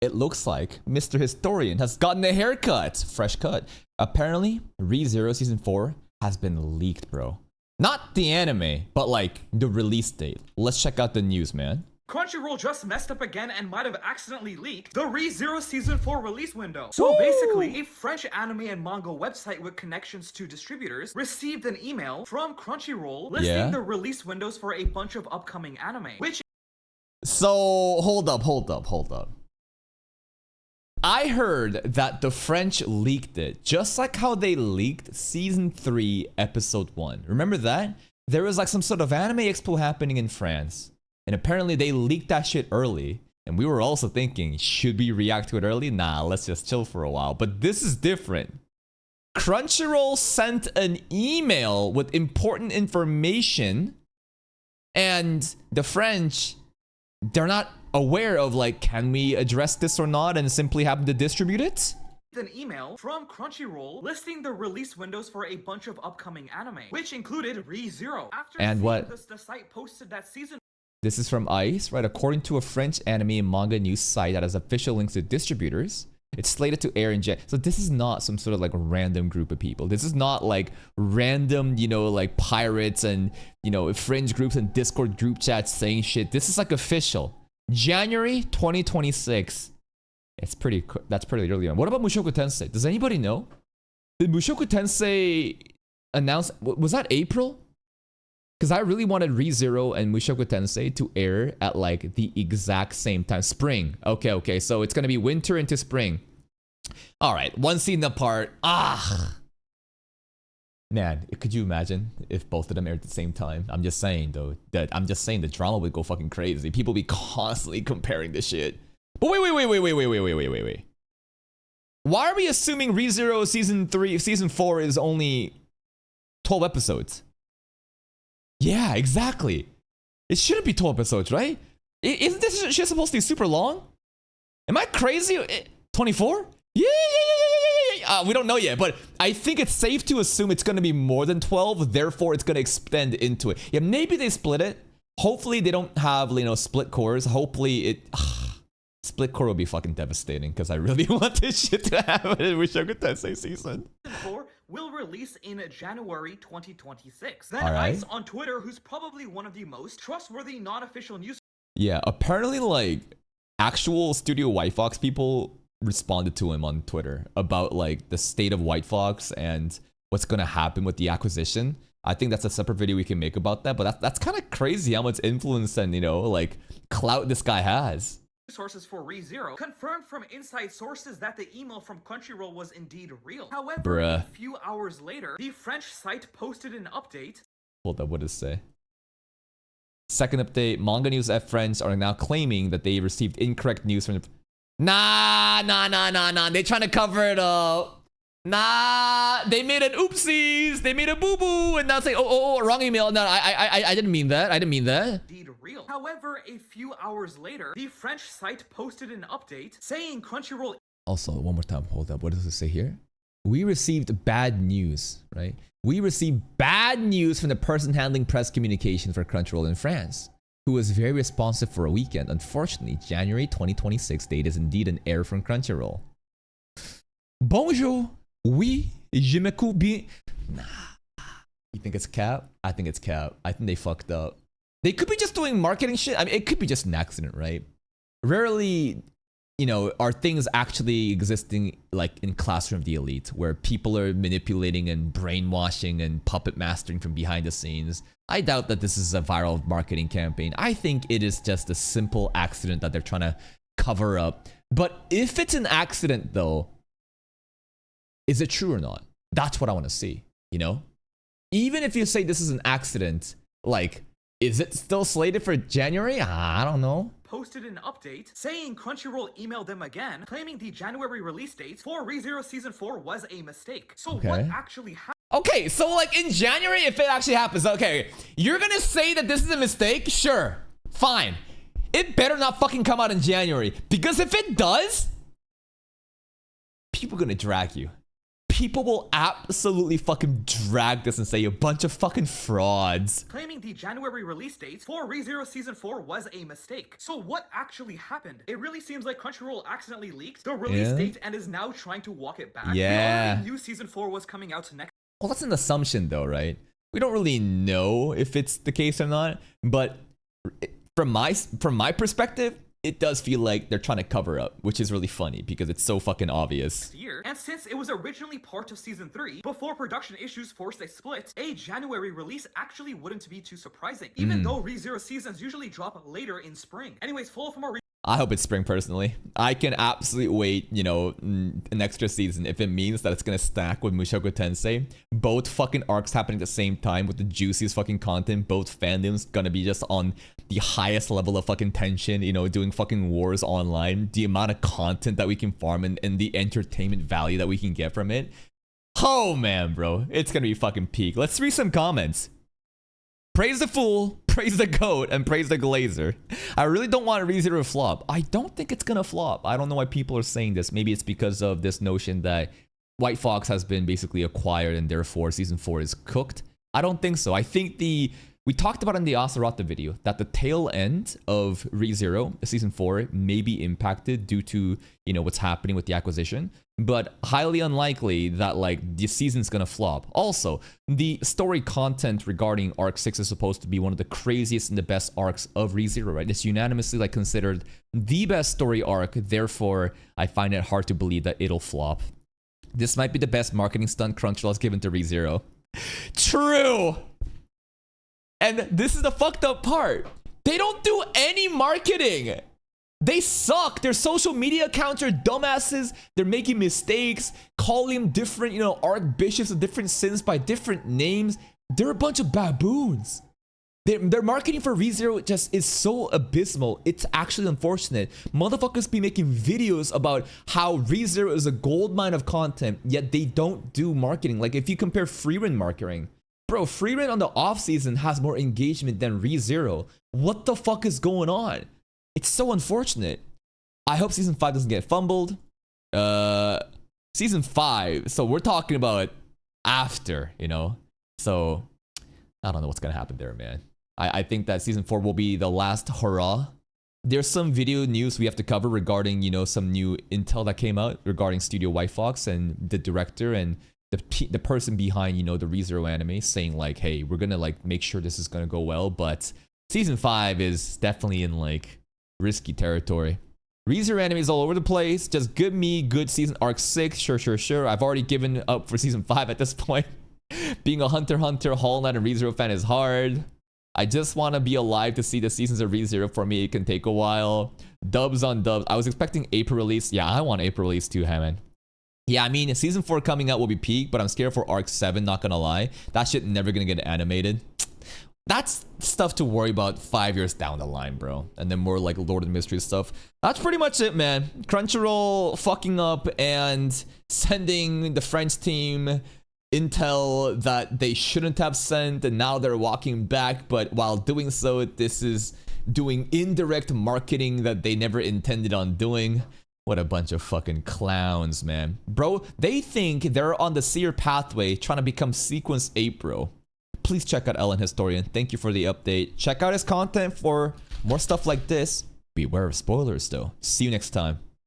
it looks like Mr. Historian has gotten a haircut. Fresh cut. Apparently, ReZero Season 4 has been leaked, bro. Not the anime, but like the release date. Let's check out the news, man. Crunchyroll just messed up again and might have accidentally leaked the ReZero Season 4 release window. So basically, a French anime and manga website with connections to distributors received an email from Crunchyroll listing the release windows for a bunch of upcoming anime, which... So, hold up. I heard that the French leaked it, just like how they leaked Season 3, Episode 1. Remember that? There was like some sort of anime expo happening in France. And apparently they leaked that shit early. And we were also thinking, should we react to it early? Nah, let's just chill for a while. But this is different. Crunchyroll sent an email with important information. And the French, they're not aware of like, can we address this or not and simply have to distribute it? An email from Crunchyroll listing the release windows for a bunch of upcoming anime, which included ReZero. After and what? The site posted that season... This is from ICE, right? According to a French anime and manga news site that has official links to distributors, it's slated to air in Jan. So this is not some sort of like random group of people. This is not like random, you know, like pirates and, you know, fringe groups and Discord group chats saying shit. This is like official. January 2026. That's pretty early on. What about Mushoku Tensei? Does anybody know? Did Mushoku Tensei announce, was that April? Because I really wanted ReZero and Mushoku Tensei to air at like the exact same time. Spring. Okay. So it's going to be winter into spring. All right. One season apart. Man, could you imagine if both of them aired at the same time? I'm just saying, though. The drama would go fucking crazy. People be constantly comparing this shit. But wait. Why are we assuming ReZero Season 4 is only 12 episodes? Yeah, exactly. It shouldn't be 12 episodes, right? Isn't this shit supposed to be super long? Am I crazy? 24? Yeah. We don't know yet, but I think it's safe to assume it's going to be more than 12. Therefore, it's going to extend into it. Yeah, maybe they split it. Hopefully, they don't have, you know, split cores. Hopefully, it... split core will be fucking devastating because I really want this shit to happen in Mushoku Tensei season. 4 will release in January 2026. Then right. ICE on Twitter, who's probably one of the most trustworthy non-official news... Yeah, apparently like actual Studio White Fox people responded to him on Twitter about like the state of White Fox and what's going to happen with the acquisition. I think that's a separate video we can make about that, but that's kind of crazy how much influence and, you know, like clout this guy has. Sources for ReZero confirmed from inside sources that the email from Crunchyroll was indeed real. However, a few hours later, the French site posted an update. Hold up, what does it say? Second update, Manga News F French are now claiming that they received incorrect news from the... Nah. They're trying to cover it up. Nah, they made an oopsies. They made a boo-boo and now say, oh, wrong email. No, I didn't mean that. Indeed real. However, a few hours later, the French site posted an update saying Crunchyroll... Also, one more time, hold up. What does it say here? We received bad news, right? We received bad news from the person handling press communication for Crunchyroll in France, who was very responsive for a weekend. Unfortunately, January 2026 date is indeed an error from Crunchyroll. Bonjour. Oui, je m'écoute bien. Nah. You think it's cap? I think it's cap. I think they fucked up. They could be just doing marketing shit. I mean, it could be just an accident, right? Rarely, you know, are things actually existing like in Classroom of the Elite where people are manipulating and brainwashing and puppet mastering from behind the scenes. I doubt that this is a viral marketing campaign. I think it is just a simple accident that they're trying to cover up. But if it's an accident, though, is it true or not? That's what I want to see, you know? Even if you say this is an accident, like, is it still slated for January? I don't know. Posted an update saying Crunchyroll emailed them again, claiming the January release date for ReZero Season 4 was a mistake. So what actually happened? Okay, so like in January, if it actually happens, okay, you're gonna say that this is a mistake? Sure, fine. It better not fucking come out in January, because if it does, people are gonna drag you. people will absolutely fucking drag this and say a bunch of fucking frauds. Claiming the January release date for ReZero Season 4 was a mistake. So what actually happened? It really seems like Crunchyroll accidentally leaked the release date and is now trying to walk it back. Yeah. We already knew Season 4 was coming out next. Well, that's an assumption though, right? We don't really know if it's the case or not, but from my perspective, it does feel like they're trying to cover up, which is really funny because it's so fucking obvious. Year. And since it was originally part of Season 3, before production issues forced a split, a January release actually wouldn't be too surprising, even though ReZero seasons usually drop later in spring. Anyways, follow for more. I hope it's spring personally. I can absolutely wait, you know, an extra season if it means that it's gonna stack with Mushoku Tensei. Both fucking arcs happening at the same time with the juiciest fucking content. Both fandoms gonna be just on the highest level of fucking tension, you know, doing fucking wars online. The amount of content that we can farm and the entertainment value that we can get from it. Oh man, bro. It's gonna be fucking peak. Let's read some comments. Praise the fool, praise the goat, and praise the glazer. I really don't want ReZero to flop. I don't think it's gonna flop. I don't know why people are saying this. Maybe it's because of this notion that White Fox has been basically acquired and therefore season 4 is cooked. I don't think so. I think we talked about in the Aserata video that the tail end of ReZero season 4 may be impacted due to, you know, what's happening with the acquisition, but highly unlikely that like the season's gonna flop. Also, the story content regarding arc 6 is supposed to be one of the craziest and the best arcs of ReZero, right? It's unanimously like considered the best story arc. Therefore, I find it hard to believe that it'll flop. This might be the best marketing stunt Crunchyroll has given to ReZero. True. And this is the fucked up part. They don't do any marketing. They suck. Their social media accounts are dumbasses. They're making mistakes, calling them different, you know, archbishops of different sins by different names. They're a bunch of baboons. Their marketing for ReZero just is so abysmal. It's actually unfortunate. Motherfuckers be making videos about how ReZero is a goldmine of content, yet they don't do marketing. Like if you compare Freerun marketing, bro, Freerun on the off season has more engagement than ReZero. What the fuck is going on? It's so unfortunate. I hope season 5 doesn't get fumbled. Season 5. So we're talking about after, you know. So I don't know what's gonna happen there, man. I think that season 4 will be the last hurrah. There's some video news we have to cover regarding, you know, some new intel that came out regarding Studio White Fox and the director and the person behind, you know, the ReZero anime saying like, hey, we're gonna like make sure this is gonna go well, but season 5 is definitely in like risky territory. ReZero anime is all over the place. Just give me good season arc 6. Sure. I've already given up for season 5 at this point. Being a Hunter x Hunter, Hollow Knight, and ReZero fan is hard. I just want to be alive to see the seasons of ReZero. For me, it can take a while. Dubs on dubs. I was expecting April release. Yeah, I want April release too, Hammond. Yeah, I mean, season 4 coming out will be peak, but I'm scared for arc 7, not gonna lie. That shit never gonna get animated. That's stuff to worry about 5 years down the line, bro. And then more like Lord of the Mysteries stuff. That's pretty much it, man. Crunchyroll fucking up and sending the French team intel that they shouldn't have sent, and now they're walking back. But while doing so, this is doing indirect marketing that they never intended on doing. What a bunch of fucking clowns, man. Bro, they think they're on the seer pathway trying to become Sequence 8, bro. Please check out Ellen Historian. Thank you for the update. Check out his content for more stuff like this. Beware of spoilers, though. See you next time.